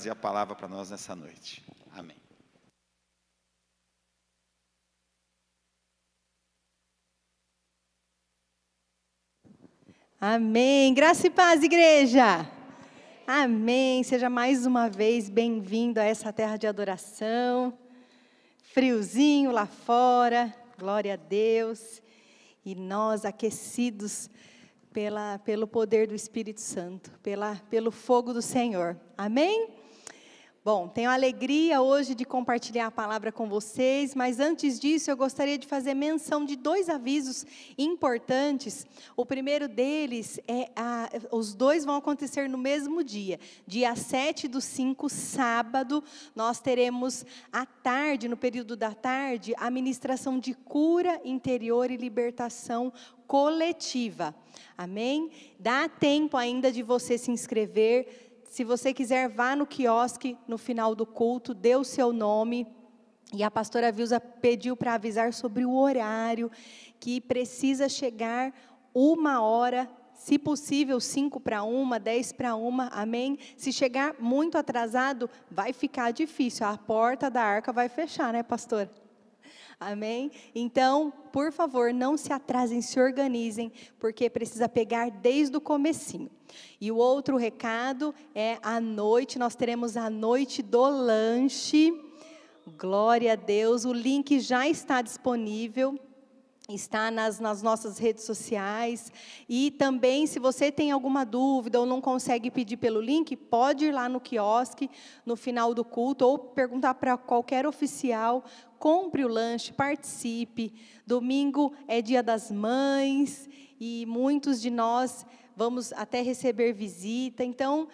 trazer a palavra para nós nessa noite. Amém. Amém. Graça e paz, igreja. Amém. Seja mais uma vez bem-vindo a essa terra de adoração. Friozinho lá fora, glória a Deus. E nós aquecidos pelo poder do Espírito Santo, pelo fogo do Senhor. Amém? Bom, tenho a alegria hoje de compartilhar a palavra com vocês, mas antes disso eu gostaria de fazer menção de 2 avisos importantes. O primeiro deles os 2 vão acontecer no mesmo dia. Dia 7/5, sábado, nós teremos à tarde, no período da tarde, a ministração de cura interior e libertação coletiva. Amém? Dá tempo ainda de você se inscrever. Se você quiser, vá no quiosque no final do culto, dê o seu nome. E a pastora Vilza pediu para avisar sobre o horário, que precisa chegar 1h, se possível 5:50, 10:50, amém? Se chegar muito atrasado, vai ficar difícil, a porta da arca vai fechar, né, pastora? Amém? Então, por favor, não se atrasem, se organizem, porque precisa pegar desde o comecinho. E o outro recado é à noite, nós teremos a noite do lanche. Glória a Deus, o link já está disponível. Está nas nossas redes sociais. E também, se você tem alguma dúvida ou não consegue pedir pelo link, pode ir lá no quiosque, no final do culto, ou perguntar para qualquer oficial. Compre o lanche, participe. Domingo é Dia das Mães, e muitos de nós vamos até receber visita. Então,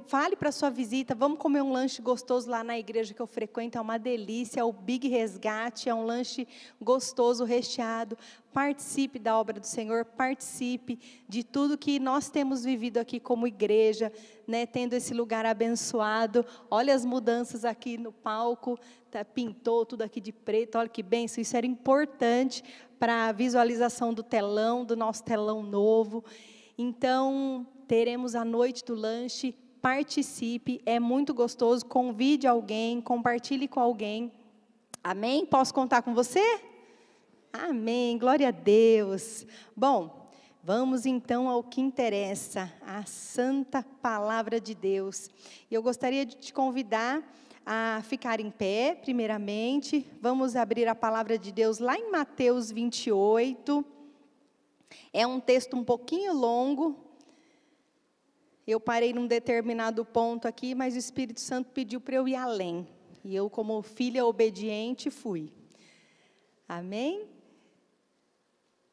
fale para a sua visita, vamos comer um lanche gostoso lá na igreja que eu frequento, é uma delícia, é o Big Resgate, é um lanche gostoso, recheado. Participe da obra do Senhor, participe de tudo que nós temos vivido aqui como igreja, né, tendo esse lugar abençoado. Olha as mudanças aqui no palco, pintou tudo aqui de preto, olha que bênção, isso era importante para a visualização do telão, do nosso telão novo. Então, teremos a noite do lanche, participe, é muito gostoso, convide alguém, compartilhe com alguém. Amém? Posso contar com você? Amém, glória a Deus. Bom, vamos então ao que interessa, a santa palavra de Deus. Eu gostaria de te convidar a ficar em pé, primeiramente. Vamos abrir a palavra de Deus lá em Mateus 28. É um texto um pouquinho longo. Eu parei num determinado ponto aqui, mas o Espírito Santo pediu para eu ir além. E eu, como filha obediente, fui. Amém?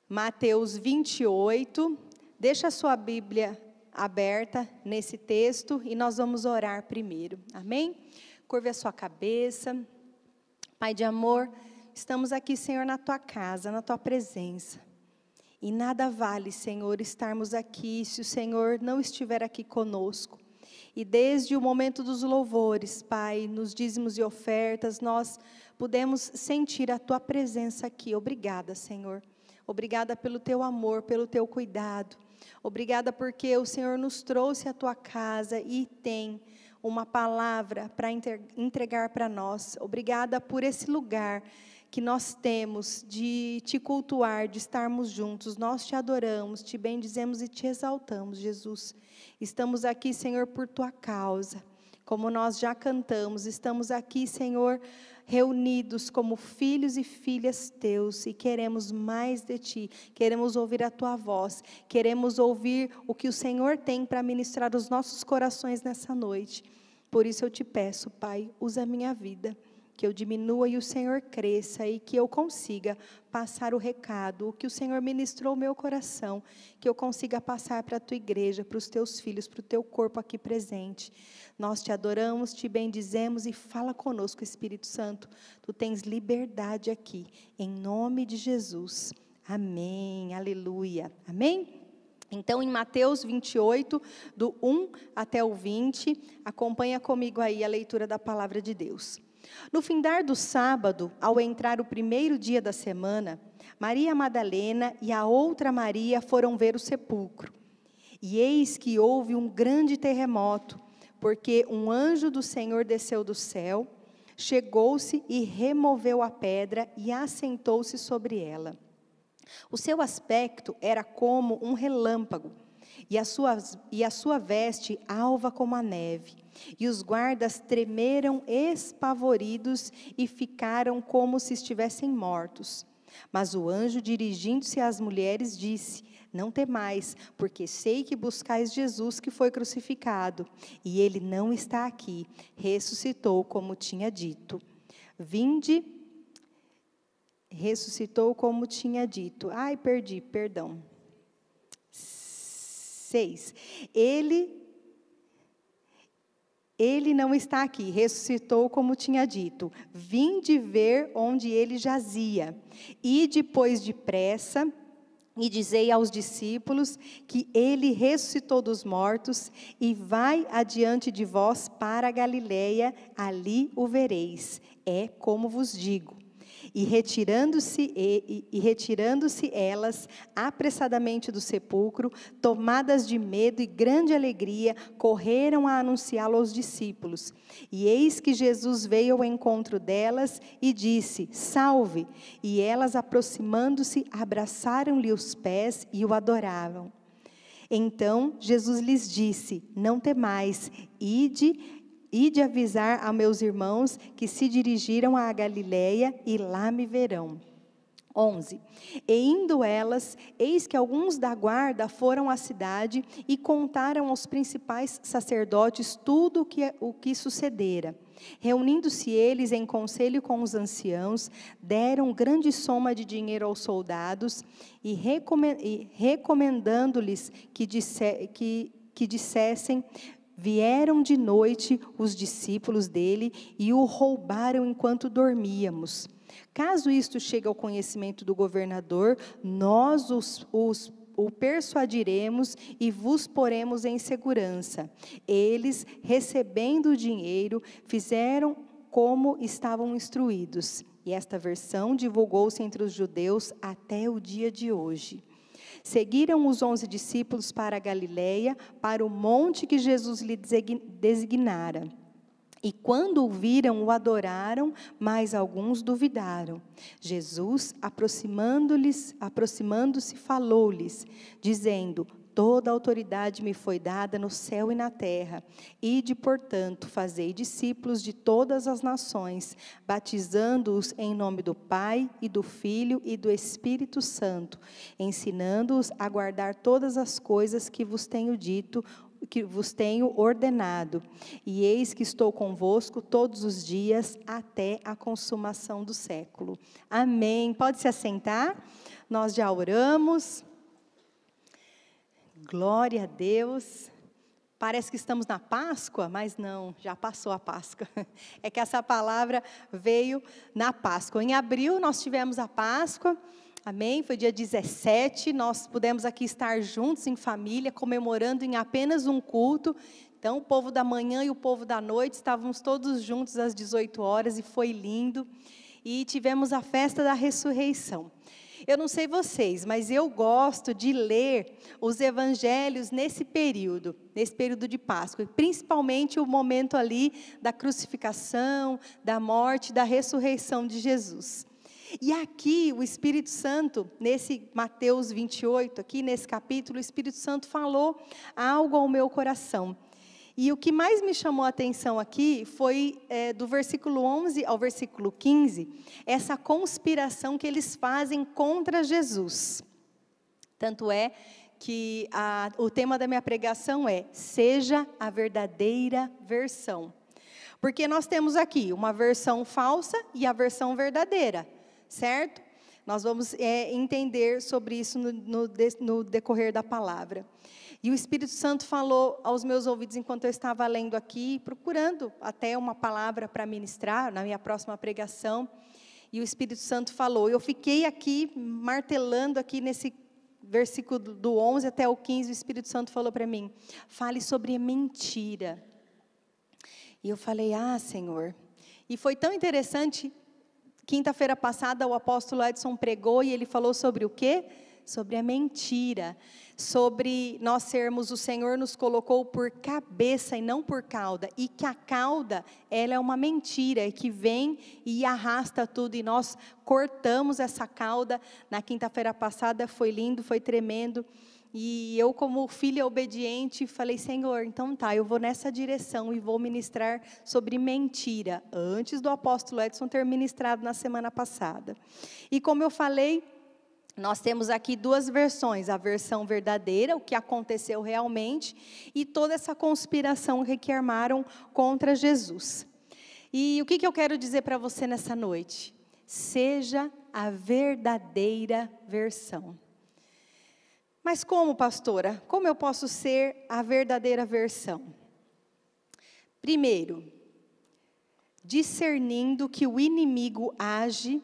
Mateus 28. Deixa a sua Bíblia aberta nesse texto e nós vamos orar primeiro. Amém? Curve a sua cabeça. Pai de amor, estamos aqui, Senhor, na Tua casa, na Tua presença. E nada vale, Senhor, estarmos aqui se o Senhor não estiver aqui conosco. E desde o momento dos louvores, Pai, nos dízimos e ofertas, nós pudemos sentir a Tua presença aqui. Obrigada, Senhor. Obrigada pelo Teu amor, pelo Teu cuidado. Obrigada porque o Senhor nos trouxe à Tua casa e tem uma palavra para entregar para nós. Obrigada por esse lugar que nós temos de Te cultuar, de estarmos juntos. Nós Te adoramos, Te bendizemos e Te exaltamos, Jesus. Estamos aqui, Senhor, por Tua causa. Como nós já cantamos, estamos aqui, Senhor, reunidos como filhos e filhas Teus, e queremos mais de Ti, queremos ouvir a Tua voz, queremos ouvir o que o Senhor tem para ministrar os nossos corações nessa noite. Por isso eu Te peço, Pai, usa a minha vida, que eu diminua e o Senhor cresça, e que eu consiga passar o recado, o que o Senhor ministrou ao meu coração, que eu consiga passar para a Tua igreja, para os Teus filhos, para o Teu corpo aqui presente. Nós Te adoramos, Te bendizemos e fala conosco, Espírito Santo. Tu tens liberdade aqui, em nome de Jesus. Amém, aleluia, amém? Então, em Mateus 28, do 1 até o 20, acompanha comigo aí a leitura da palavra de Deus. No findar do sábado, ao entrar o primeiro dia da semana, Maria Madalena e a outra Maria foram ver o sepulcro. E eis que houve um grande terremoto, porque um anjo do Senhor desceu do céu, chegou-se e removeu a pedra e assentou-se sobre ela. O seu aspecto era como um relâmpago, e a sua veste alva como a neve. E os guardas tremeram espavoridos e ficaram como se estivessem mortos. Mas o anjo, dirigindo-se às mulheres, disse: não temais, porque sei que buscais Jesus que foi crucificado, e ele não está aqui, ressuscitou como tinha dito. Vinde, ressuscitou como tinha dito. Ai, perdão. 6. Ele não está aqui, ressuscitou como tinha dito. Vinde ver onde ele jazia. E depois depressa, e dizei aos discípulos que ele ressuscitou dos mortos, e vai adiante de vós para a Galileia, ali o vereis. É como vos digo. E retirando-se elas apressadamente do sepulcro, tomadas de medo e grande alegria, correram a anunciá-lo aos discípulos. E eis que Jesus veio ao encontro delas e disse: salve! E elas, aproximando-se, abraçaram-lhe os pés e o adoravam. Então Jesus lhes disse: não temais, ide avisar a meus irmãos que se dirigiram à Galileia e lá me verão. 11. E indo elas, eis que alguns da guarda foram à cidade e contaram aos principais sacerdotes tudo o que sucedera. Reunindo-se eles em conselho com os anciãos, deram grande soma de dinheiro aos soldados e recomendando-lhes que dissessem: vieram de noite os discípulos dele e o roubaram enquanto dormíamos. Caso isto chegue ao conhecimento do governador, nós o persuadiremos e vos poremos em segurança. Eles, recebendo o dinheiro, fizeram como estavam instruídos. E esta versão divulgou-se entre os judeus até o dia de hoje. Seguiram os 11 discípulos para a Galileia, para o monte que Jesus lhe designara. E quando o viram, o adoraram, mas alguns duvidaram. Jesus, aproximando-se, falou-lhes, dizendo: toda a autoridade me foi dada no céu e na terra. Ide, portanto, fazei discípulos de todas as nações, batizando-os em nome do Pai, e do Filho, e do Espírito Santo, ensinando-os a guardar todas as coisas que vos tenho dito, que vos tenho ordenado. E eis que estou convosco todos os dias, até a consumação do século. Amém. Pode se assentar. Nós já oramos. Glória a Deus. Parece que estamos na Páscoa, mas não, já passou a Páscoa. É que essa palavra veio na Páscoa. Em abril nós tivemos a Páscoa, amém? Foi dia 17, nós pudemos aqui estar juntos em família, comemorando em apenas um culto. Então o povo da manhã e o povo da noite, estávamos todos juntos às 18 horas e foi lindo. E tivemos a festa da ressurreição. Eu não sei vocês, mas eu gosto de ler os evangelhos nesse período de Páscoa, principalmente o momento ali da crucificação, da morte, da ressurreição de Jesus. E aqui o Espírito Santo, nesse Mateus 28, aqui nesse capítulo, o Espírito Santo falou algo ao meu coração. E o que mais me chamou a atenção aqui foi do versículo 11 ao versículo 15, essa conspiração que eles fazem contra Jesus. Tanto é que o tema da minha pregação é: seja a verdadeira versão. Porque nós temos aqui uma versão falsa e a versão verdadeira, certo? Nós vamos entender sobre isso no decorrer da palavra. E o Espírito Santo falou aos meus ouvidos enquanto eu estava lendo aqui, procurando até uma palavra para ministrar na minha próxima pregação. E o Espírito Santo falou, eu fiquei aqui martelando aqui nesse versículo do 11 até o 15, o Espírito Santo falou para mim: fale sobre mentira. E eu falei: Senhor. E foi tão interessante, quinta-feira passada o apóstolo Edson pregou e ele falou sobre o quê? sobre a mentira, sobre nós sermos, o Senhor nos colocou por cabeça e não por cauda, e que a cauda, ela é uma mentira, que vem e arrasta tudo, e nós cortamos essa cauda. Na quinta-feira passada foi lindo, foi tremendo, e eu, como filha obediente, falei: Senhor, então tá, eu vou nessa direção e vou ministrar sobre mentira, antes do apóstolo Edson ter ministrado na semana passada. E como eu falei, nós temos aqui duas versões: a versão verdadeira, o que aconteceu realmente, e toda essa conspiração que armaram contra Jesus. E o que eu quero dizer para você nessa noite? Seja a verdadeira versão. Mas como, pastora? Como eu posso ser a verdadeira versão? Primeiro, discernindo que o inimigo age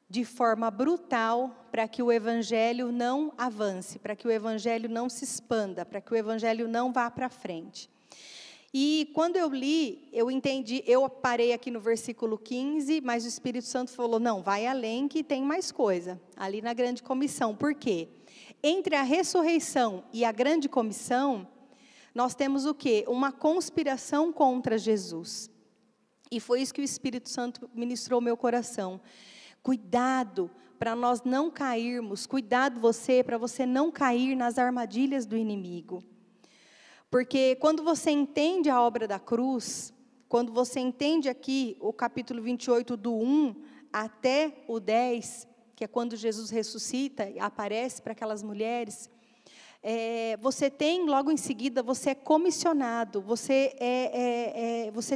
de forma brutal para que o evangelho não avance, para que o evangelho não se expanda, para que o evangelho não vá para frente. E quando eu li, eu entendi, eu parei aqui no versículo 15, mas o Espírito Santo falou: não, vai além que tem mais coisa, ali na grande comissão. Por quê? Entre a ressurreição e a grande comissão, nós temos o quê? Uma conspiração contra Jesus. E foi isso que o Espírito Santo ministrou ao meu coração. Cuidado para nós não cairmos, cuidado você, para você não cair nas armadilhas do inimigo. Porque quando você entende a obra da cruz, quando você entende aqui o capítulo 28 do 1 até o 10, que é quando Jesus ressuscita e aparece para aquelas mulheres, você tem, logo em seguida, você é comissionado, você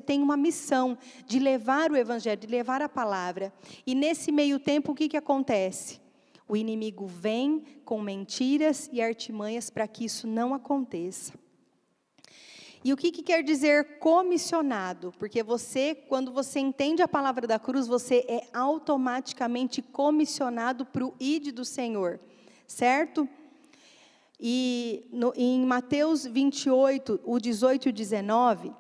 tem uma missão de levar o evangelho, de levar a palavra. E nesse meio tempo, o que acontece? O inimigo vem com mentiras e artimanhas para que isso não aconteça. E o que quer dizer comissionado? Porque você, quando você entende a palavra da cruz, você é automaticamente comissionado para o ID do Senhor, certo? E em Mateus 28, o 18 e o 19, o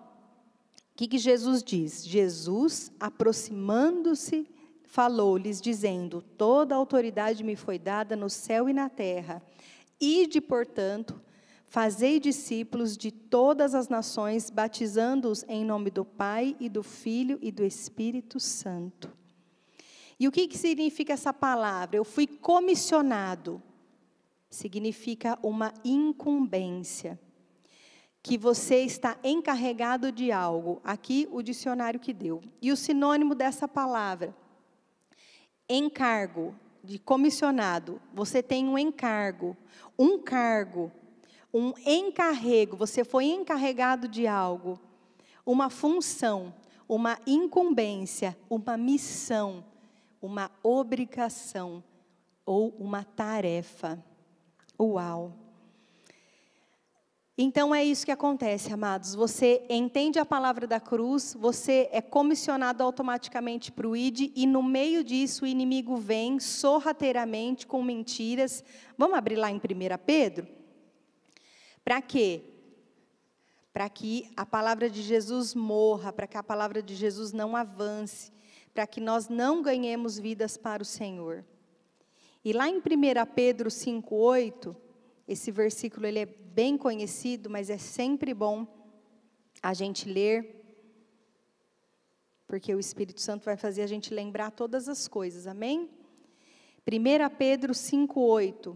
que Jesus diz? Jesus, aproximando-se, falou-lhes, dizendo: toda a autoridade me foi dada no céu e na terra. Ide, portanto, fazei discípulos de todas as nações, batizando-os em nome do Pai, e do Filho, e do Espírito Santo. E o que significa essa palavra? Eu fui comissionado. Significa uma incumbência. Que você está encarregado de algo. Aqui o dicionário que deu. E o sinônimo dessa palavra: encargo, de comissionado. Você tem um encargo, um cargo, um encarrego, você foi encarregado de algo, uma função, uma incumbência, uma missão, uma obrigação ou uma tarefa. Uau! Então é isso que acontece, amados. Você entende a palavra da cruz, você é comissionado automaticamente para o ID, e no meio disso o inimigo vem sorrateiramente com mentiras. Vamos abrir lá em 1 Pedro? Para quê? Para que a palavra de Jesus morra, para que a palavra de Jesus não avance, para que nós não ganhemos vidas para o Senhor. E lá em 1 Pedro 5,8, esse versículo ele é bem conhecido, mas é sempre bom a gente ler, porque o Espírito Santo vai fazer a gente lembrar todas as coisas, amém? 1 Pedro 5,8.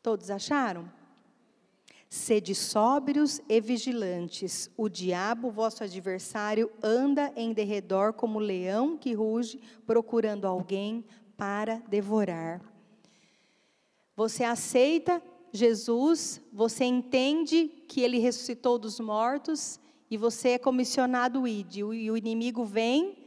Todos acharam? Sede sóbrios e vigilantes. O diabo, vosso adversário, anda em derredor como leão que ruge, procurando alguém para devorar. Você aceita Jesus, você entende que Ele ressuscitou dos mortos, e você é comissionado ide, e o inimigo vem,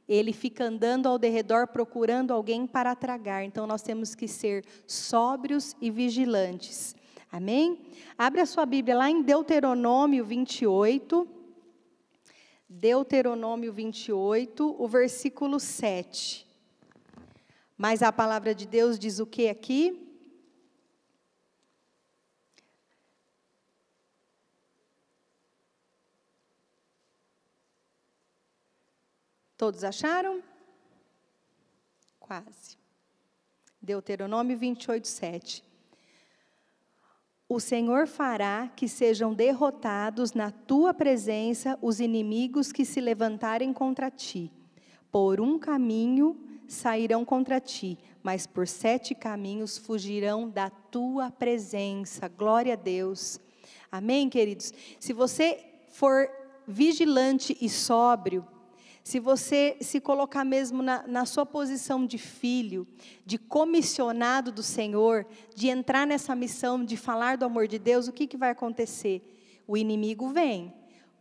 ele fica andando ao derredor procurando alguém para tragar. Então nós temos que ser sóbrios e vigilantes. Amém? Abra a sua Bíblia lá em Deuteronômio 28. Deuteronômio 28, o versículo 7. Mas a palavra de Deus diz o que aqui? Todos acharam? quase. Deuteronômio 28, 7. O Senhor fará que sejam derrotados na tua presença os inimigos que se levantarem contra ti. Por um caminho sairão contra ti, mas por 7 caminhos fugirão da tua presença. Glória a Deus. Amém, queridos? Se você for vigilante e sóbrio, se você se colocar mesmo na sua posição de filho, de comissionado do Senhor, de entrar nessa missão de falar do amor de Deus, o que vai acontecer? O inimigo vem,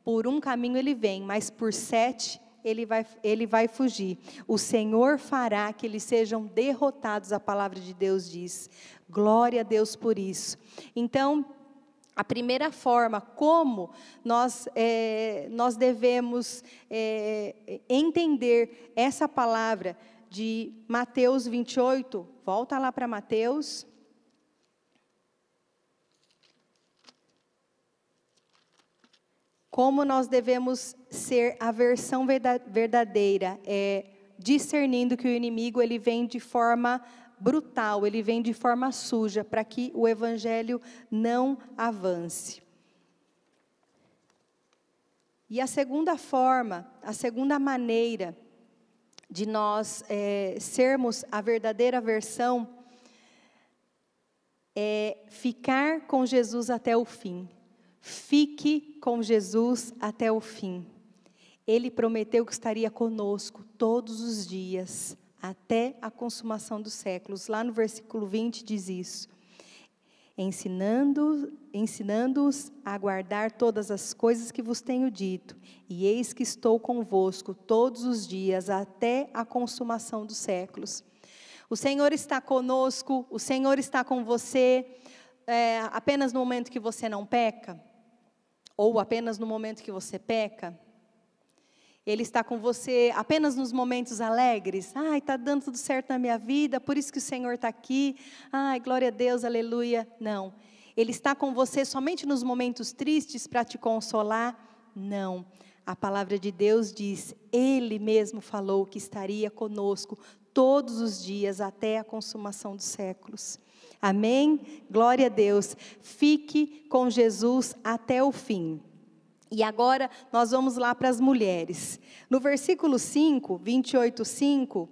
por um caminho ele vem, mas por 7 ele vai fugir. O Senhor fará que eles sejam derrotados, a palavra de Deus diz. Glória a Deus por isso. Então, a primeira forma como nós devemos entender essa palavra de Mateus 28, volta lá para Mateus. Como nós devemos ser a versão verdadeira, discernindo que o inimigo ele vem de forma brutal, ele vem de forma suja, para que o evangelho não avance. E a segunda forma, a segunda maneira de nós sermos a verdadeira versão é ficar com Jesus até o fim. Fique com Jesus até o fim. Ele prometeu que estaria conosco todos os dias, até a consumação dos séculos. Lá no versículo 20 diz isso. Ensinando-os a guardar todas as coisas que vos tenho dito. E eis que estou convosco todos os dias, até a consumação dos séculos. O Senhor está conosco, o Senhor está com você, apenas no momento que você não peca? Ou apenas no momento que você peca? Ele está com você apenas nos momentos alegres? Ai, está dando tudo certo na minha vida, por isso que o Senhor está aqui. Ai, glória a Deus, aleluia. Não. Ele está com você somente nos momentos tristes para te consolar? Não. A palavra de Deus diz, Ele mesmo falou que estaria conosco todos os dias até a consumação dos séculos. Amém? Glória a Deus. Fique com Jesus até o fim. E agora nós vamos lá para as mulheres. No versículo 5, 28:5,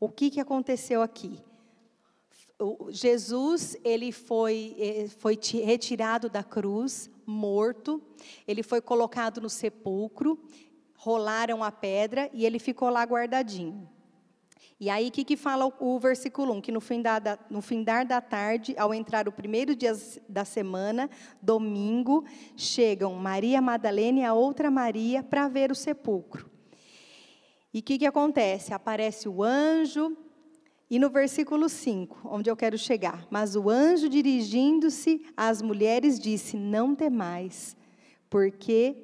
o que aconteceu aqui? Jesus, ele foi retirado da cruz, morto, ele foi colocado no sepulcro, rolaram a pedra e ele ficou lá guardadinho. E aí, o que fala o versículo 1? Que no findar da tarde, ao entrar o primeiro dia da semana, domingo, chegam Maria Madalena e a outra Maria para ver o sepulcro. E o que acontece? Aparece o anjo, e no versículo 5, onde eu quero chegar. Mas o anjo, dirigindo-se às mulheres, disse, não temais, porque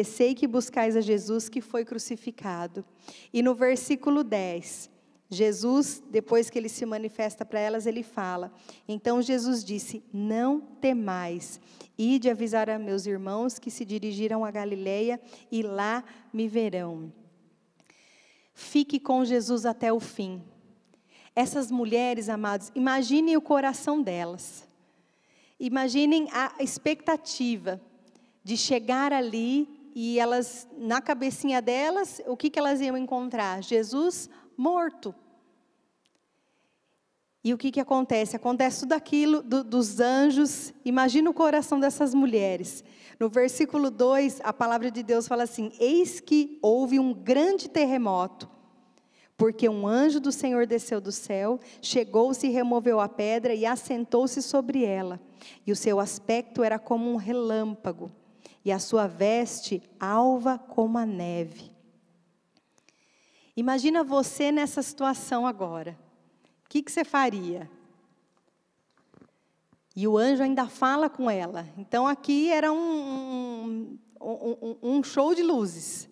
sei que buscais a Jesus que foi crucificado. E no versículo 10, Jesus, depois que ele se manifesta para elas, ele fala, então Jesus disse, não temais, ide avisar a meus irmãos que se dirigiram a Galileia e lá me verão. Fique com Jesus até o fim. Essas mulheres, amados, imaginem o coração delas. Imaginem a expectativa de chegar ali e elas, na cabecinha delas, o que elas iam encontrar? Jesus morto. E o que acontece? Acontece tudo aquilo dos anjos. Imagina o coração dessas mulheres. No versículo 2, a palavra de Deus fala assim, eis que houve um grande terremoto, porque um anjo do Senhor desceu do céu, chegou-se e removeu a pedra e assentou-se sobre ela. E o seu aspecto era como um relâmpago, e a sua veste alva como a neve. Imagina você nessa situação agora. O que você faria? E o anjo ainda fala com ela. Então aqui era um show de luzes.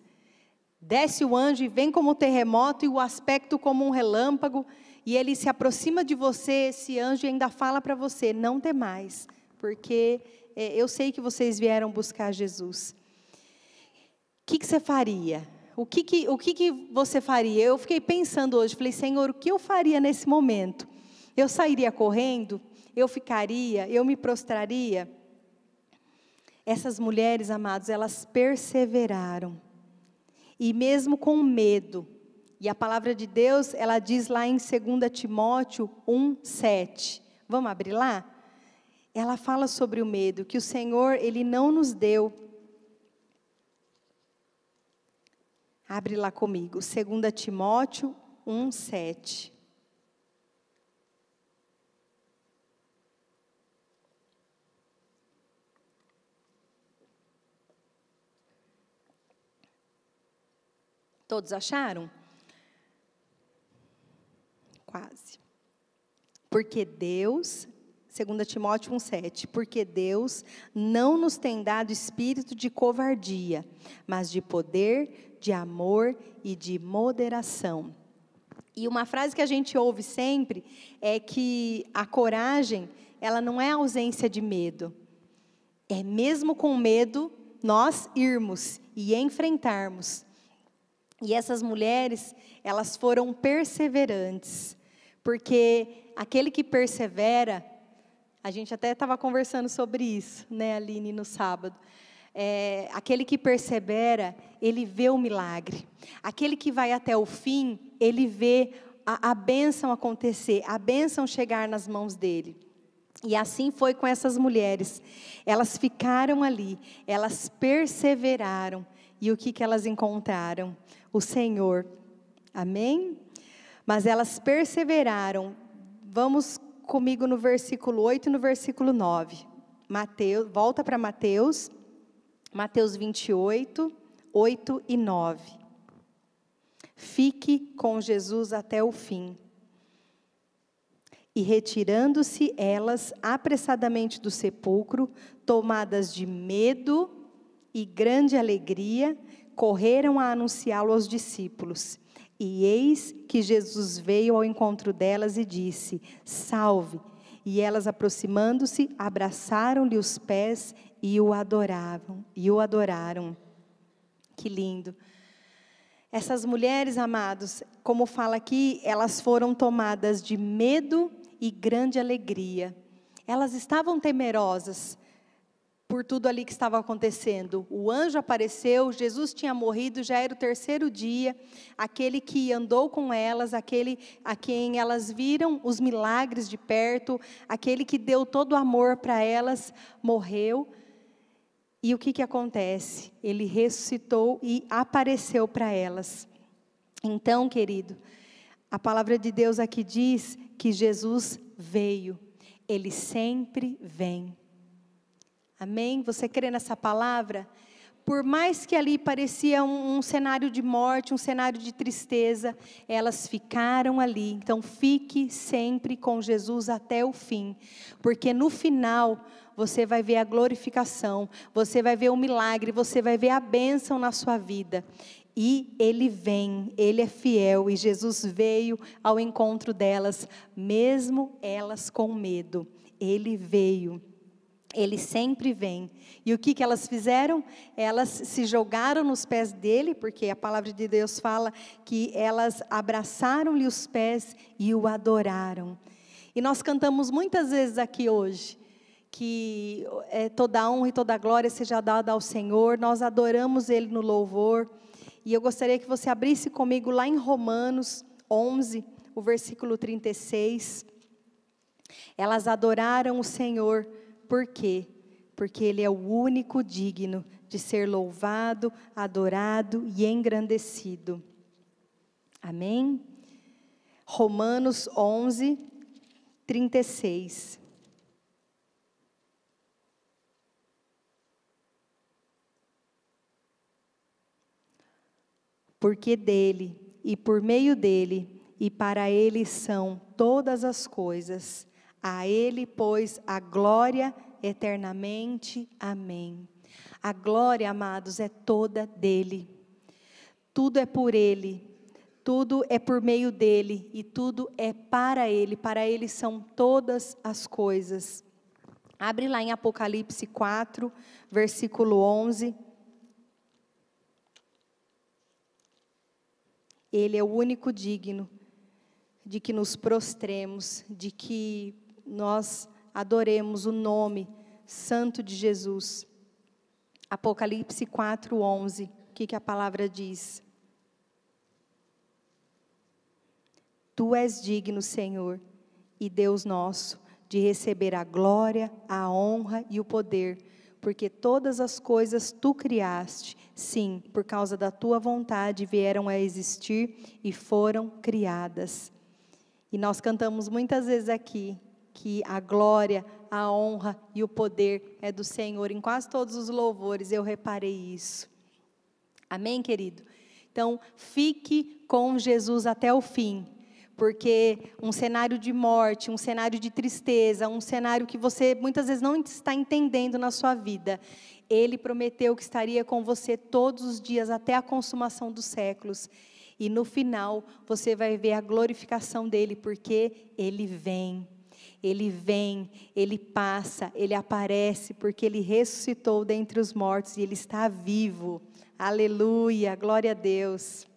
Desce o anjo e vem como um terremoto e o aspecto como um relâmpago. E ele se aproxima de você, esse anjo, e ainda fala para você, não temais, porque eu sei que vocês vieram buscar Jesus. O que você faria? O que você faria? Eu fiquei pensando hoje, falei, Senhor, o que eu faria nesse momento? Eu sairia correndo? Eu ficaria? Eu me prostraria? Essas mulheres, amados, elas perseveraram. E mesmo com medo, e a palavra de Deus, ela diz lá em 2 Timóteo 1:7. Vamos abrir lá? Ela fala sobre o medo, que o Senhor, Ele não nos deu. Abre lá comigo, 2 Timóteo 1:7. Todos acharam? Quase. Porque Deus, 2 Timóteo 1:7, porque Deus não nos tem dado espírito de covardia, mas de poder, de amor e de moderação. E uma frase que a gente ouve sempre é que a coragem, ela não é ausência de medo. É mesmo com medo, nós irmos e enfrentarmos. E essas mulheres, elas foram perseverantes, porque aquele que persevera, a gente até estava conversando sobre isso, né, Aline, no sábado. Aquele que persevera, ele vê o milagre. Aquele que vai até o fim, ele vê a bênção acontecer, a bênção chegar nas mãos dele. E assim foi com essas mulheres. Elas ficaram ali, elas perseveraram. E o que elas encontraram? O Senhor. Amém? Mas elas perseveraram. Vamos comigo no versículo 8 e no versículo 9. Mateus, volta para Mateus 28, 8 e 9. Fique com Jesus até o fim. E retirando-se elas apressadamente do sepulcro, tomadas de medo e grande alegria, correram a anunciá-lo aos discípulos. E eis que Jesus veio ao encontro delas e disse: salve! E elas, aproximando-se, abraçaram-lhe os pés e o adoravam. Que lindo! Essas mulheres, amados, como fala aqui, elas foram tomadas de medo e grande alegria. Elas estavam temerosas por tudo ali que estava acontecendo. O anjo apareceu, Jesus tinha morrido, já era o terceiro dia. Aquele que andou com elas, aquele a quem elas viram os milagres de perto, aquele que deu todo o amor para elas, morreu. E o que acontece? Ele ressuscitou e apareceu para elas. Então, querido, a palavra de Deus aqui diz que Jesus veio. Ele sempre vem. Amém? Você crê nessa palavra? Por mais que ali parecia um cenário de morte, um cenário de tristeza, elas ficaram ali. Então, fique sempre com Jesus até o fim. Porque no final, você vai ver a glorificação, você vai ver o milagre, você vai ver a bênção na sua vida. E Ele vem, Ele é fiel, e Jesus veio ao encontro delas, mesmo elas com medo. Ele veio. Ele sempre vem. E o que elas fizeram? Elas se jogaram nos pés dele, porque a palavra de Deus fala que elas abraçaram-lhe os pés e o adoraram. E nós cantamos muitas vezes aqui hoje, que toda a honra e toda a glória seja dada ao Senhor. Nós adoramos Ele no louvor. E eu gostaria que você abrisse comigo lá em Romanos 11, o versículo 36. Elas adoraram o Senhor. Por quê? Porque Ele é o único digno de ser louvado, adorado e engrandecido. Amém? Romanos 11, 36. Porque dele, e por meio dele, e para ele são todas as coisas. A Ele, pois, a glória eternamente. Amém. A glória, amados, é toda dEle. Tudo é por Ele. Tudo é por meio dEle. E tudo é para Ele. Para Ele são todas as coisas. Abre lá em Apocalipse 4, versículo 11. Ele é o único digno de que nos prostremos, de que nós adoremos o nome santo de Jesus. Apocalipse 4:11, o que a palavra diz? Tu és digno, Senhor, e Deus nosso, de receber a glória, a honra e o poder, porque todas as coisas tu criaste, sim, por causa da tua vontade vieram a existir e foram criadas. E nós cantamos muitas vezes aqui, que a glória, a honra e o poder é do Senhor. Em quase todos os louvores eu reparei isso. Amém, querido? Então, fique com Jesus até o fim. Porque um cenário de morte, um cenário de tristeza, um cenário que você muitas vezes não está entendendo na sua vida, Ele prometeu que estaria com você todos os dias até a consumação dos séculos. E no final você vai ver a glorificação dEle, porque Ele vem, Ele passa, Ele aparece, porque Ele ressuscitou dentre os mortos e Ele está vivo. Aleluia, glória a Deus.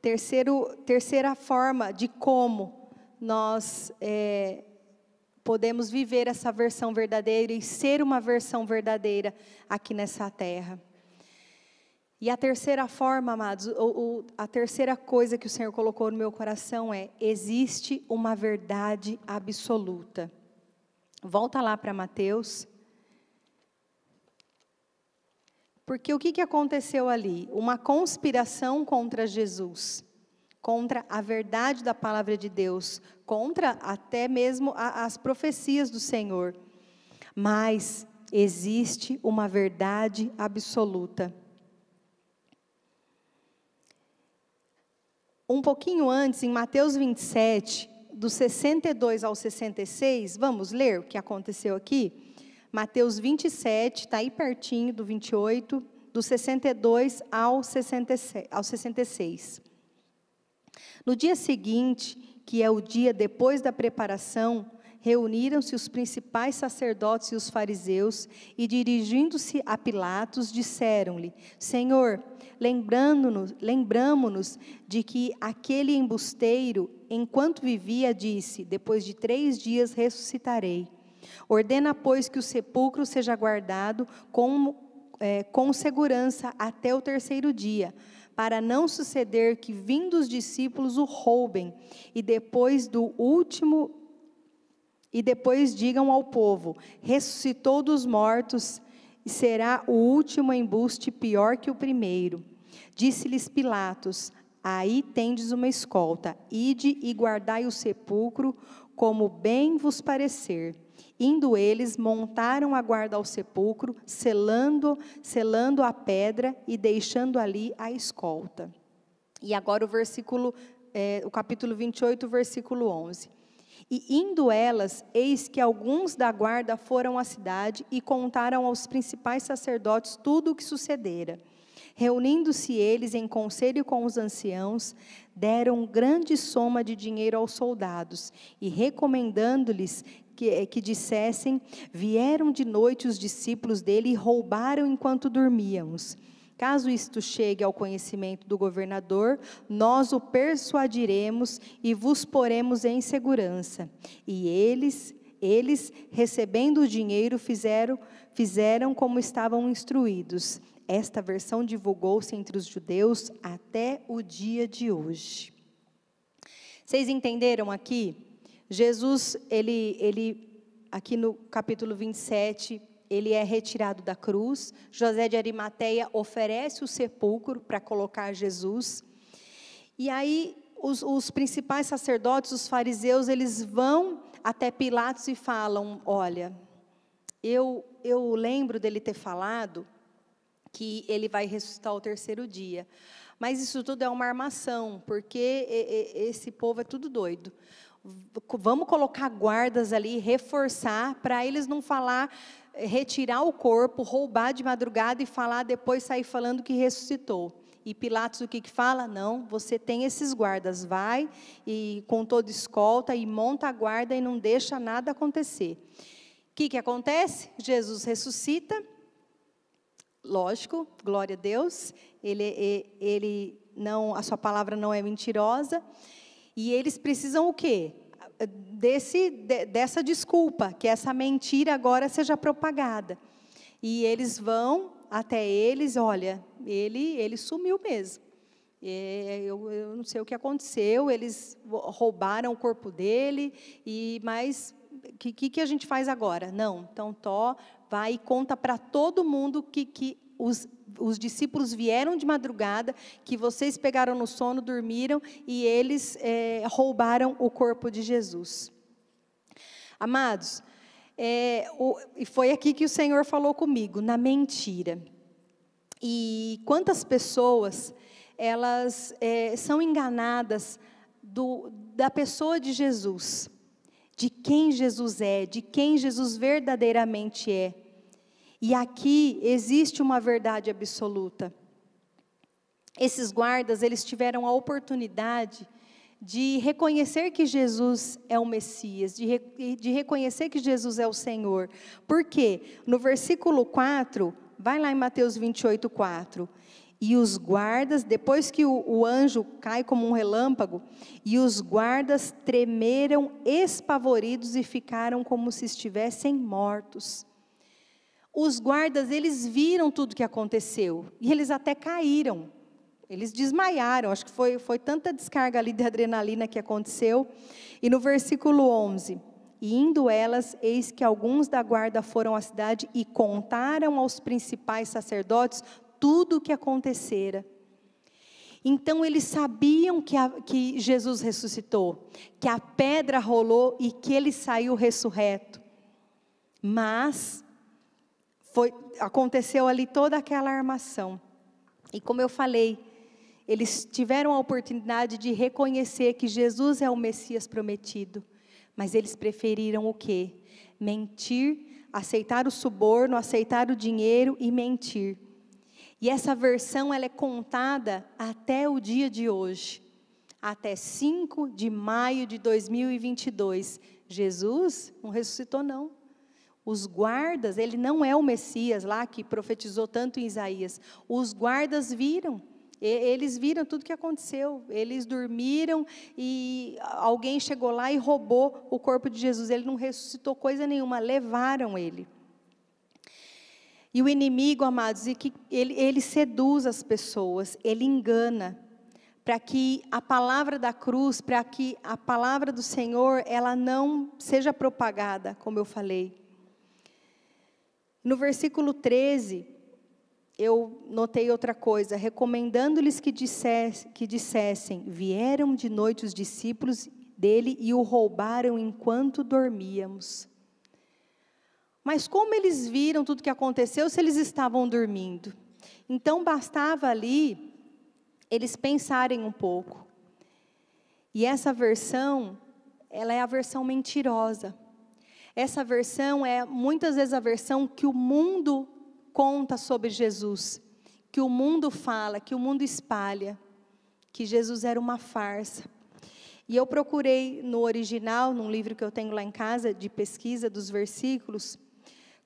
Terceira forma de como nós podemos viver essa versão verdadeira e ser uma versão verdadeira aqui nessa terra. E a terceira forma, amados, a terceira coisa que o Senhor colocou no meu coração existe uma verdade absoluta. Volta lá para Mateus. Porque o que aconteceu ali? Uma conspiração contra Jesus, contra a verdade da palavra de Deus, contra até mesmo as profecias do Senhor. Mas existe uma verdade absoluta. Um pouquinho antes, em Mateus 27, do 62 ao 66, vamos ler o que aconteceu aqui? Mateus 27, está aí pertinho do 28, do 62 ao 66. No dia seguinte, que é o dia depois da preparação, reuniram-se os principais sacerdotes e os fariseus, e dirigindo-se a Pilatos, disseram-lhe: Senhor, lembramo-nos de que aquele embusteiro, enquanto vivia, disse: depois de 3 dias ressuscitarei. Ordena, pois, que o sepulcro seja guardado com segurança até o 3º dia, para não suceder que, vindo os discípulos, o roubem, e depois digam ao povo: ressuscitou dos mortos, e será o último embuste pior que o primeiro. Disse-lhes Pilatos: aí tendes uma escolta, ide e guardai o sepulcro, como bem vos parecer. Indo eles, montaram a guarda ao sepulcro, selando a pedra e deixando ali a escolta. E agora o capítulo 28, versículo 11. E indo elas, eis que alguns da guarda foram à cidade e contaram aos principais sacerdotes tudo o que sucedera. Reunindo-se eles em conselho com os anciãos, deram grande soma de dinheiro aos soldados, e recomendando-lhes que dissessem: vieram de noite os discípulos dele e roubaram enquanto dormíamos. Caso isto chegue ao conhecimento do governador, nós o persuadiremos e vos poremos em segurança. E eles recebendo o dinheiro, fizeram como estavam instruídos. Esta versão divulgou-se entre os judeus até o dia de hoje. Vocês entenderam aqui? Jesus, ele aqui no capítulo 27, ele é retirado da cruz. José de Arimateia oferece o sepulcro para colocar Jesus. E aí os principais sacerdotes, os fariseus, eles vão até Pilatos e falam: olha, eu lembro dele ter falado que ele vai ressuscitar ao 3º dia. Mas isso tudo é uma armação, porque esse povo é tudo doido. Vamos colocar guardas ali, reforçar, para eles não falar, retirar o corpo, roubar de madrugada e falar, depois sair falando que ressuscitou. E Pilatos o que fala? Não, você tem esses guardas, vai e com toda escolta e monta a guarda e não deixa nada acontecer. que acontece? Jesus ressuscita, lógico, glória a Deus, ele não, a sua palavra não é mentirosa, e eles precisam o quê? Dessa desculpa, que essa mentira agora seja propagada. E eles vão até eles, olha, ele sumiu mesmo. Eu não sei o que aconteceu, eles roubaram o corpo dele, mas o que a gente faz agora? Não, então vai e conta para todo mundo que os discípulos vieram de madrugada, que vocês pegaram no sono, dormiram, e eles roubaram o corpo de Jesus. Amados, e foi aqui que o Senhor falou comigo, na mentira. E quantas pessoas, elas são enganadas da pessoa de Jesus, de quem Jesus é, de quem Jesus verdadeiramente é. E aqui existe uma verdade absoluta. Esses guardas, eles tiveram a oportunidade de reconhecer que Jesus é o Messias, de reconhecer que Jesus é o Senhor. Por quê? No versículo 4, vai lá em Mateus 28, 4. E os guardas, depois que o anjo cai como um relâmpago, e os guardas tremeram espavoridos e ficaram como se estivessem mortos. Os guardas, eles viram tudo o que aconteceu, e eles até caíram, eles desmaiaram, acho que foi tanta descarga ali de adrenalina que aconteceu. E no versículo 11, e indo elas, eis que alguns da guarda foram à cidade e contaram aos principais sacerdotes tudo o que acontecera. Então eles sabiam que Jesus ressuscitou, que a pedra rolou e que ele saiu ressurreto. Mas aconteceu ali toda aquela armação. E como eu falei, eles tiveram a oportunidade de reconhecer que Jesus é o Messias prometido. Mas eles preferiram o quê? Mentir, aceitar o suborno, aceitar o dinheiro e mentir. E essa versão, ela é contada até o dia de hoje. Até 5 de maio de 2022. Jesus não ressuscitou, não. Os guardas, ele não é o Messias lá que profetizou tanto em Isaías. Os guardas viram. Eles viram tudo o que aconteceu. Eles dormiram e alguém chegou lá e roubou o corpo de Jesus. Ele não ressuscitou coisa nenhuma, levaram ele. E o inimigo, amados, ele seduz as pessoas, ele engana, para que a palavra da cruz, para que a palavra do Senhor, ela não seja propagada, como eu falei. No versículo 13, eu notei outra coisa, recomendando-lhes que dissessem, vieram de noite os discípulos dele e o roubaram enquanto dormíamos. Mas como eles viram tudo o que aconteceu se eles estavam dormindo? Então bastava ali eles pensarem um pouco. E essa versão, ela é a versão mentirosa. Essa versão é muitas vezes a versão que o mundo conta sobre Jesus, que o mundo fala, que o mundo espalha, que Jesus era uma farsa. E eu procurei no original, num livro que eu tenho lá em casa, de pesquisa dos versículos,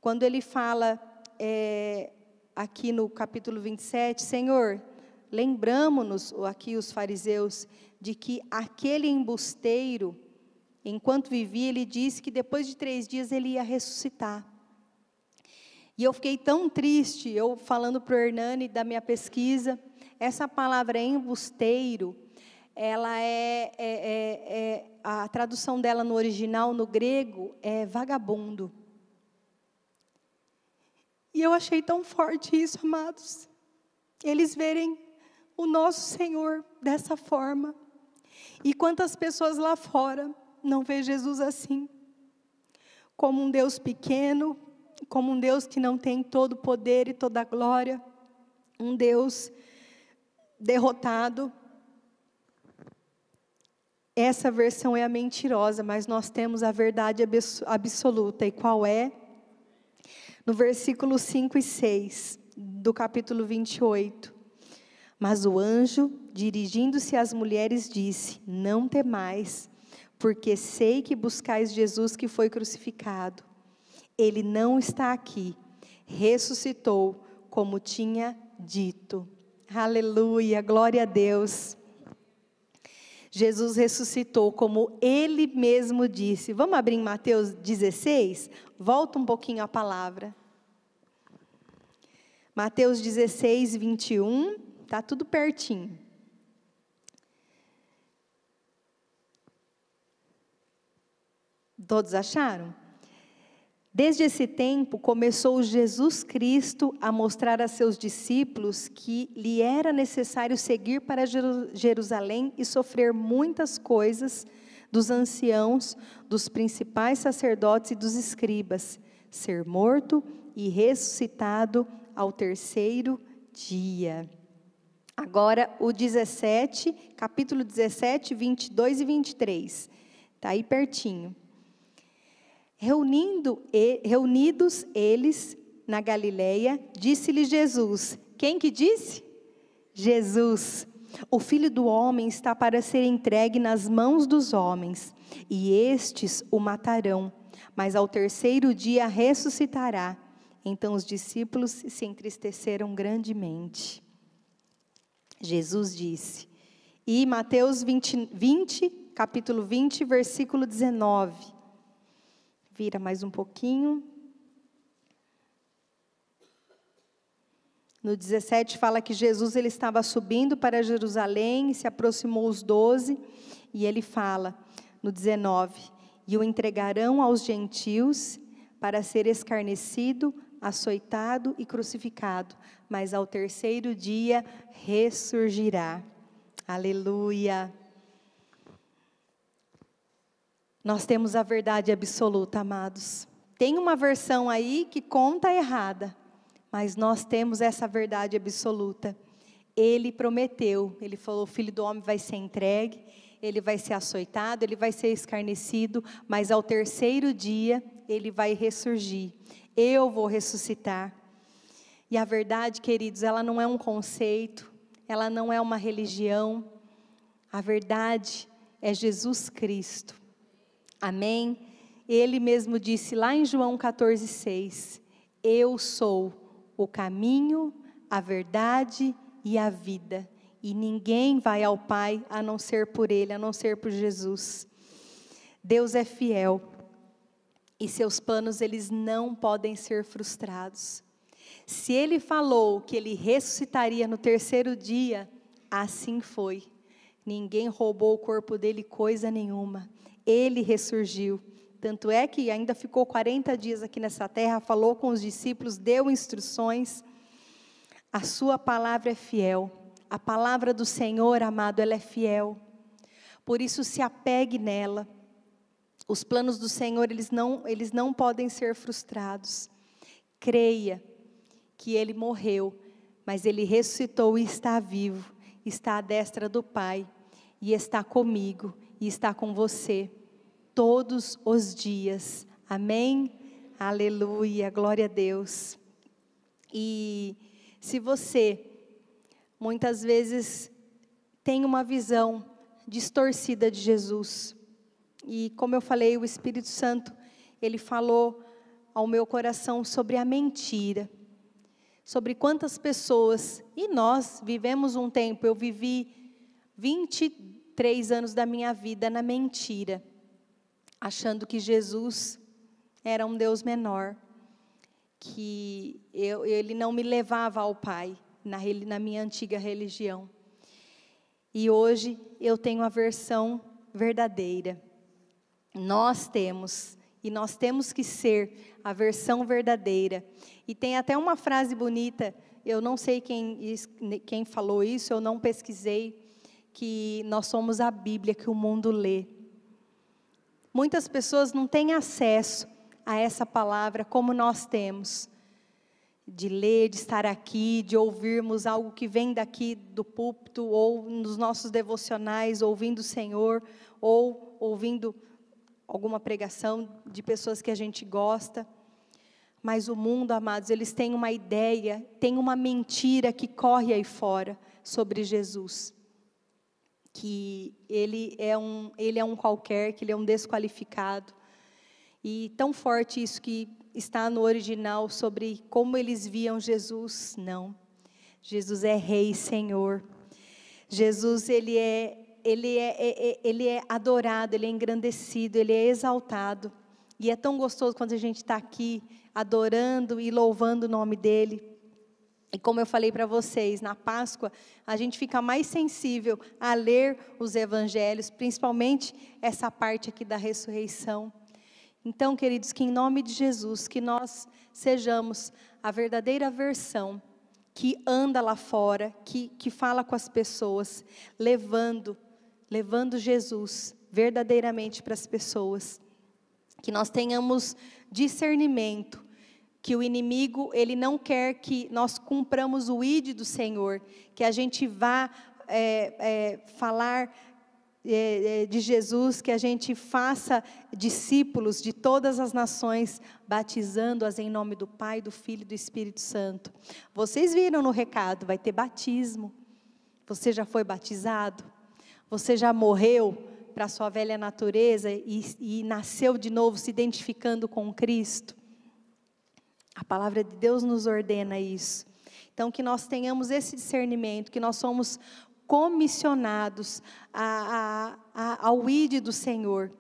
quando ele fala, aqui no capítulo 27, Senhor, lembramo-nos, aqui os fariseus, de que aquele embusteiro, enquanto vivia, ele disse que depois de 3 dias ele ia ressuscitar. E eu fiquei tão triste, eu falando para o Hernani da minha pesquisa, essa palavra embusteiro, ela a tradução dela no original, no grego, é vagabundo. E eu achei tão forte isso, amados. Eles verem o nosso Senhor dessa forma. E quantas pessoas lá fora não vê Jesus assim, como um Deus pequeno, como um Deus que não tem todo o poder e toda a glória, um Deus derrotado. Essa versão é a mentirosa, mas nós temos a verdade absoluta. E qual é? No versículo 5 e 6, do capítulo 28. Mas o anjo, dirigindo-se às mulheres, disse, não temais, porque sei que buscais Jesus que foi crucificado. ele não está aqui. Ressuscitou, como tinha dito. Aleluia, glória a Deus. Jesus ressuscitou, como ele mesmo disse. Vamos abrir em Mateus 16? Volta um pouquinho a palavra. Mateus 16, 21, está tudo pertinho. Todos acharam? Desde esse tempo, começou Jesus Cristo a mostrar a seus discípulos que lhe era necessário seguir para Jerusalém e sofrer muitas coisas dos anciãos, dos principais sacerdotes e dos escribas, ser morto e ressuscitado ao terceiro dia. Agora, o 17, capítulo 17, 22 e 23. Está aí pertinho. Reunidos eles na Galileia, disse-lhe Jesus. Quem que disse? Jesus. O Filho do Homem está para ser entregue nas mãos dos homens, e estes o matarão, mas ao terceiro dia ressuscitará. Então os discípulos se entristeceram grandemente. Jesus disse. E Mateus 20, capítulo 20, versículo 19. Vira mais um pouquinho. No 17 fala que Jesus ele estava subindo para Jerusalém, se aproximou os 12, e ele fala, no 19, e o entregarão aos gentios para ser escarnecido, açoitado e crucificado, mas ao terceiro dia ressurgirá. Aleluia. Nós temos a verdade absoluta, amados. Tem uma versão aí que conta errada, mas nós temos essa verdade absoluta. Ele prometeu, ele falou, o Filho do Homem vai ser entregue, ele vai ser açoitado, ele vai ser escarnecido, mas ao terceiro dia ele vai ressurgir. Eu vou ressuscitar. E a verdade, queridos, ela não é um conceito, ela não é uma religião. A verdade é Jesus Cristo. Amém? Ele mesmo disse lá em João 14,6, eu sou o caminho, a verdade e a vida, e ninguém vai ao Pai a não ser por Ele, a não ser por Jesus. Deus é fiel, e seus planos eles não podem ser frustrados. Se Ele falou que Ele ressuscitaria no terceiro dia, assim foi. Ninguém roubou o corpo dele coisa nenhuma. Ele ressurgiu, tanto é que ainda ficou 40 dias aqui nessa terra, falou com os discípulos, deu instruções. A sua palavra é fiel, a palavra do Senhor, amado, ela é fiel. Por isso se apegue nela. Os planos do Senhor, eles não podem ser frustrados. Creia que Ele morreu, mas Ele ressuscitou e está vivo, está à destra do Pai, e está comigo, e está com você, todos os dias, amém? Aleluia, glória a Deus. E se você, muitas vezes, tem uma visão distorcida de Jesus, e como eu falei, o Espírito Santo, Ele falou ao meu coração sobre a mentira, sobre quantas pessoas, e nós vivemos um tempo, eu vivi 23 anos da minha vida na mentira, achando que Jesus era um Deus menor, que Ele não me levava ao Pai, na minha antiga religião. E hoje eu tenho a versão verdadeira. Nós temos que ser a versão verdadeira. E tem até uma frase bonita, eu não sei quem falou isso, eu não pesquisei, que nós somos a Bíblia que o mundo lê. Muitas pessoas não têm acesso a essa palavra como nós temos, de ler, de estar aqui, de ouvirmos algo que vem daqui do púlpito, ou nos nossos devocionais, ouvindo o Senhor, ou ouvindo alguma pregação de pessoas que a gente gosta. Mas o mundo, amados, eles têm uma ideia, tem uma mentira que corre aí fora sobre Jesus. Que ele é um qualquer, que ele é um desqualificado. E tão forte isso que está no original sobre como eles viam Jesus. Não. Jesus é Rei e Senhor. Jesus, ele é adorado, ele é engrandecido, ele é exaltado. E é tão gostoso quando a gente está aqui adorando e louvando o nome dele. E como eu falei para vocês, na Páscoa, a gente fica mais sensível a ler os evangelhos, principalmente essa parte aqui da ressurreição. Então, queridos, que em nome de Jesus, que nós sejamos a verdadeira versão que anda lá fora, que fala com as pessoas, levando Jesus verdadeiramente para as pessoas. Que nós tenhamos discernimento, que o inimigo, ele não quer que nós cumpramos o ID do Senhor, que a gente vá falar de Jesus, que a gente faça discípulos de todas as nações, batizando-as em nome do Pai, do Filho e do Espírito Santo. Vocês viram no recado, vai ter batismo. Você já foi batizado? Você já morreu para a sua velha natureza e nasceu de novo se identificando com Cristo? A palavra de Deus nos ordena isso. Então, que nós tenhamos esse discernimento, que nós somos comissionados ao ID do Senhor.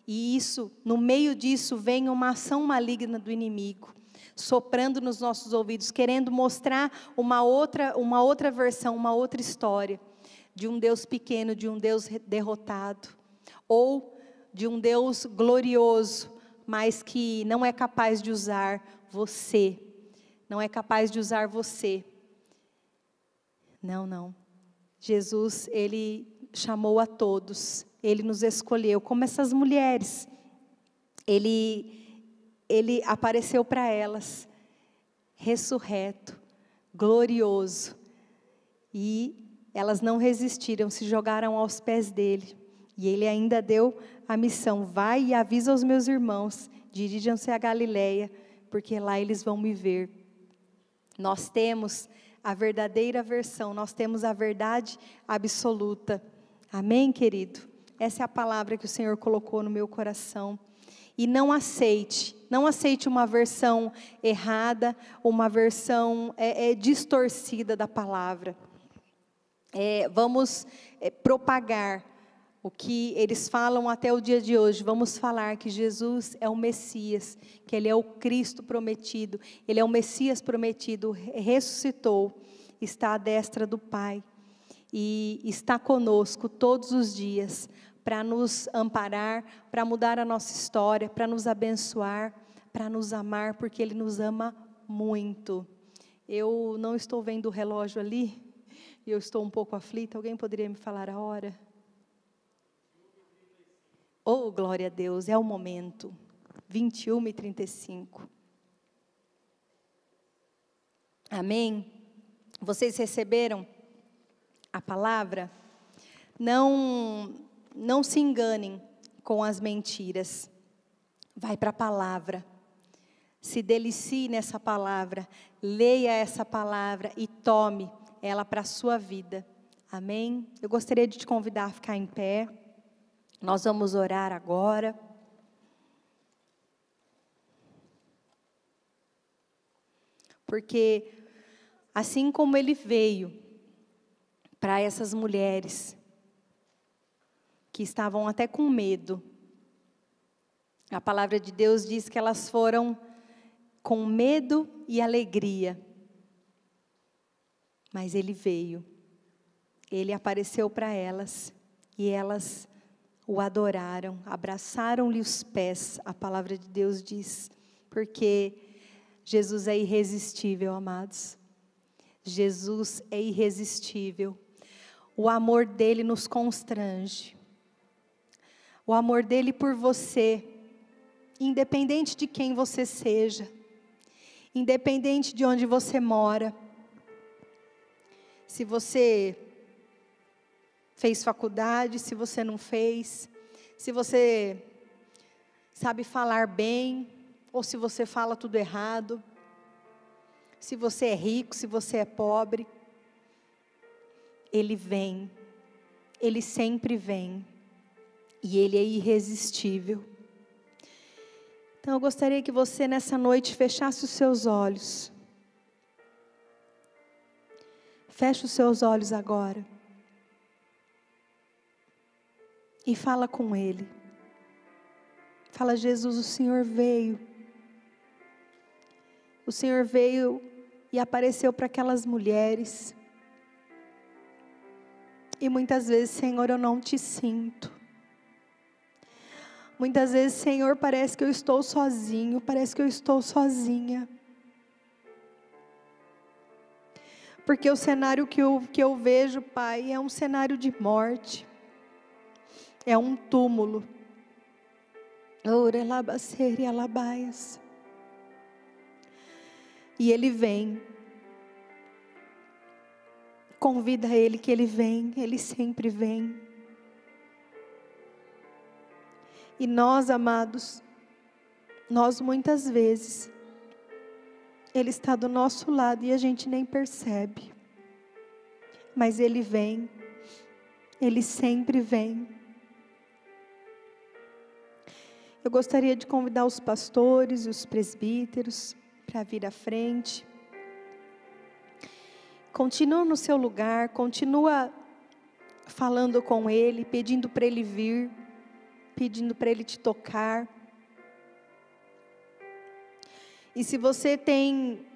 E isso, no meio disso, vem uma ação maligna do inimigo, soprando nos nossos ouvidos, querendo mostrar uma outra versão, uma outra história, de um Deus pequeno, de um Deus derrotado, ou de um Deus glorioso, mas que não é capaz de usar você, não é capaz de usar você. Não. Jesus, ele chamou a todos, ele nos escolheu, como essas mulheres. Ele apareceu para elas, ressurreto, glorioso, e elas não resistiram, se jogaram aos pés dele. E ele ainda deu a missão: vai e avisa aos meus irmãos, dirijam-se a Galileia, porque lá eles vão me ver. Nós temos a verdadeira versão, nós temos a verdade absoluta. Amém, querido? Essa é a palavra que o Senhor colocou no meu coração. E não aceite uma versão errada, uma versão distorcida da palavra. Vamos propagar o que eles falam até o dia de hoje. Vamos falar que Jesus é o Messias, que Ele é o Cristo prometido, Ele é o Messias prometido, ressuscitou, está à destra do Pai, e está conosco todos os dias, para nos amparar, para mudar a nossa história, para nos abençoar, para nos amar, porque Ele nos ama muito. Eu não estou vendo o relógio ali, e eu estou um pouco aflita. Alguém poderia me falar a hora? Oh, glória a Deus, é o momento. 21h35. Amém? Vocês receberam a palavra? Não se enganem com as mentiras. Vai para a palavra. Se delicie nessa palavra. Leia essa palavra e tome ela para a sua vida. Amém? Eu gostaria de te convidar a ficar em pé. Nós vamos orar agora. Porque assim como Ele veio para essas mulheres que estavam até com medo, a palavra de Deus diz que elas foram com medo e alegria. Mas Ele veio, Ele apareceu para elas, e elas o adoraram, abraçaram-lhe os pés, a palavra de Deus diz, porque Jesus é irresistível, amados. Jesus é irresistível. O amor dele nos constrange. O amor dele por você, independente de quem você seja, independente de onde você mora. Se você fez faculdade, se você não fez, se você sabe falar bem, ou se você fala tudo errado, se você é rico, se você é pobre, Ele vem, Ele sempre vem, e Ele é irresistível. Então eu gostaria que você nessa noite fechasse os seus olhos. Feche os seus olhos agora. E fala com Ele. Fala: Jesus, o Senhor veio. O Senhor veio e apareceu para aquelas mulheres. E muitas vezes, Senhor, eu não te sinto. Muitas vezes, Senhor, parece que eu estou sozinho, parece que eu estou sozinha. Porque o cenário que eu vejo, Pai, é um cenário de morte. É um túmulo. Orelabacere alabaias. E Ele vem. Convida Ele que Ele vem, Ele sempre vem. E nós, amados, nós muitas vezes, Ele está do nosso lado e a gente nem percebe. Mas Ele vem, Ele sempre vem. Eu gostaria de convidar os pastores e os presbíteros para vir à frente. Continua no seu lugar, continua falando com Ele, pedindo para Ele vir, pedindo para Ele te tocar. E se você tem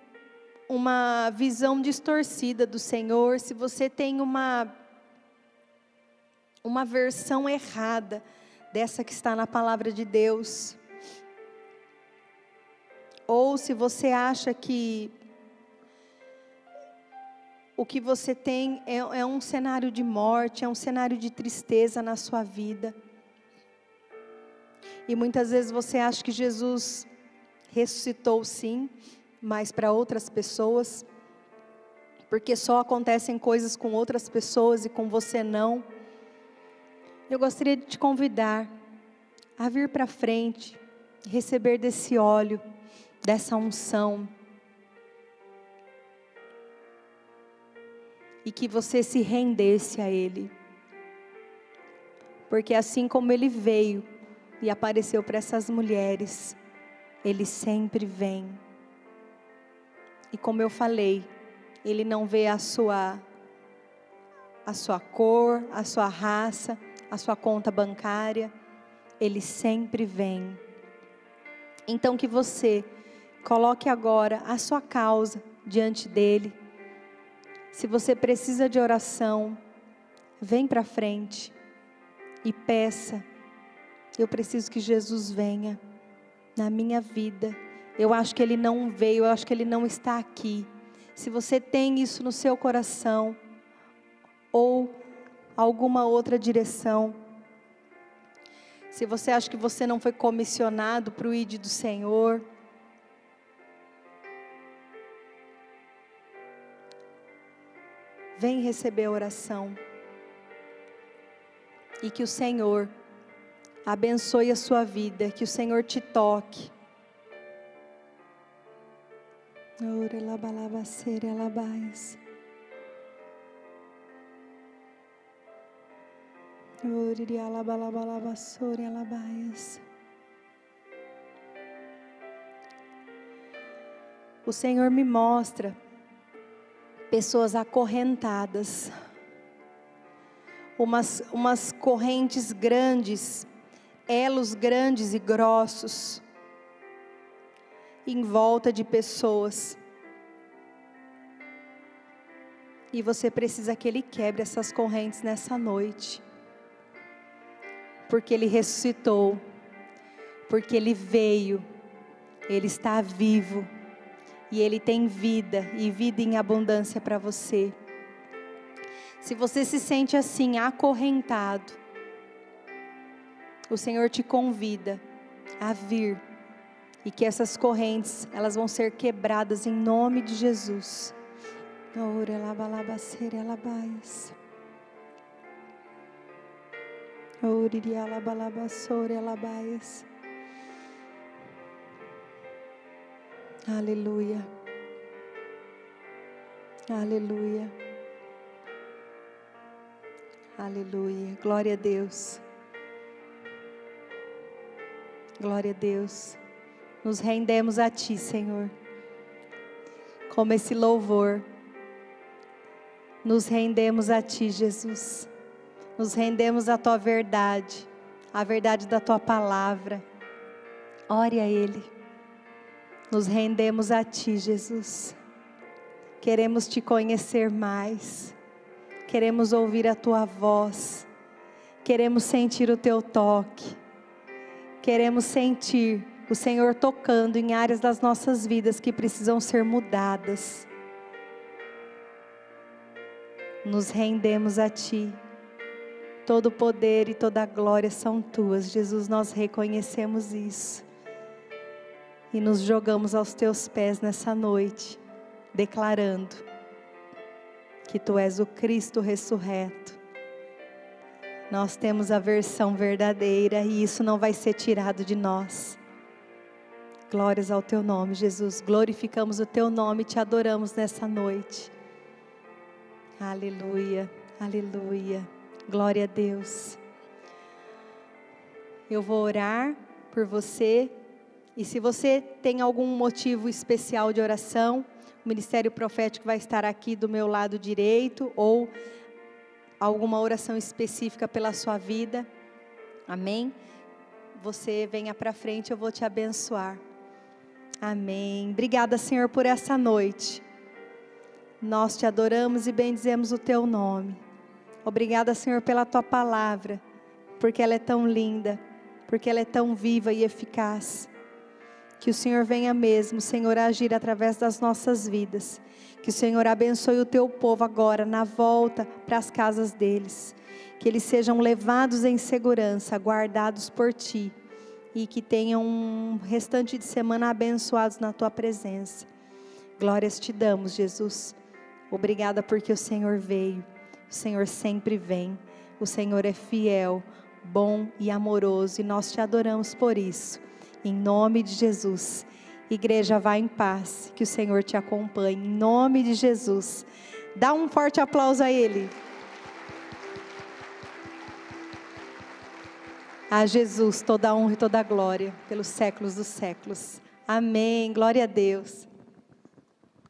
uma visão distorcida do Senhor, se você tem uma versão errada dessa que está na palavra de Deus, ou se você acha que o que você tem é um cenário de morte, é um cenário de tristeza na sua vida, e muitas vezes você acha que Jesus ressuscitou sim, mas para outras pessoas, porque só acontecem coisas com outras pessoas e com você não. Eu gostaria de te convidar a vir para frente, receber desse óleo, dessa unção, e que você se rendesse a Ele, porque assim como Ele veio e apareceu para essas mulheres, Ele sempre vem. E como eu falei, Ele não vê a sua cor, a sua raça, a sua conta bancária. Ele sempre vem. Então que você coloque agora a sua causa diante dEle. Se você precisa de oração, vem para frente e peça. Eu preciso que Jesus venha na minha vida. Eu acho que Ele não veio, eu acho que Ele não está aqui. Se você tem isso no seu coração, ou alguma outra direção, se você acha que você não foi comissionado para o ID do Senhor, vem receber a oração. E que o Senhor abençoe a sua vida, que o Senhor te toque. O Senhor me mostra pessoas acorrentadas, umas correntes grandes, elos grandes e grossos, em volta de pessoas. E você precisa que Ele quebre essas correntes nessa noite, porque Ele ressuscitou, porque Ele veio, Ele está vivo, e Ele tem vida, e vida em abundância para você. Se você se sente assim, acorrentado, o Senhor te convida a vir, e que essas correntes, elas vão ser quebradas em nome de Jesus. Aleluia. Aleluia. Aleluia. Glória a Deus. Glória a Deus. Nos rendemos a Ti, Senhor. Como esse louvor. Nos rendemos a Ti, Jesus. Nos rendemos à Tua verdade. A verdade da Tua palavra. Ore a Ele. Nos rendemos a Ti, Jesus. Queremos Te conhecer mais. Queremos ouvir a Tua voz. Queremos sentir o Teu toque. Queremos sentir o Senhor tocando em áreas das nossas vidas que precisam ser mudadas. Nos rendemos a Ti. Todo o poder e toda a glória são Tuas. Jesus, nós reconhecemos isso. E nos jogamos aos Teus pés nessa noite, declarando que Tu és o Cristo ressurreto. Nós temos a versão verdadeira e isso não vai ser tirado de nós. Glórias ao Teu nome, Jesus. Glorificamos o Teu nome e Te adoramos nessa noite. Aleluia, aleluia. Glória a Deus. Eu vou orar por você. E se você tem algum motivo especial de oração, o Ministério Profético vai estar aqui do meu lado direito, ou alguma oração específica pela sua vida, amém? Você venha para frente, eu vou te abençoar, amém. Obrigada, Senhor, por essa noite. Nós Te adoramos e bendizemos o Teu nome. Obrigada, Senhor, pela Tua palavra, porque ela é tão linda, porque ela é tão viva e eficaz. Que o Senhor venha mesmo, Senhor, agir através das nossas vidas. Que o Senhor abençoe o Teu povo agora, na volta para as casas deles. Que eles sejam levados em segurança, guardados por Ti. E que tenham um restante de semana abençoados na Tua presença. Glórias Te damos, Jesus. Obrigada porque o Senhor veio. O Senhor sempre vem. O Senhor é fiel, bom e amoroso. E nós Te adoramos por isso. Em nome de Jesus. Igreja, vá em paz. Que o Senhor te acompanhe. Em nome de Jesus. Dá um forte aplauso a Ele. A Jesus toda a honra e toda a glória. Pelos séculos dos séculos. Amém. Glória a Deus.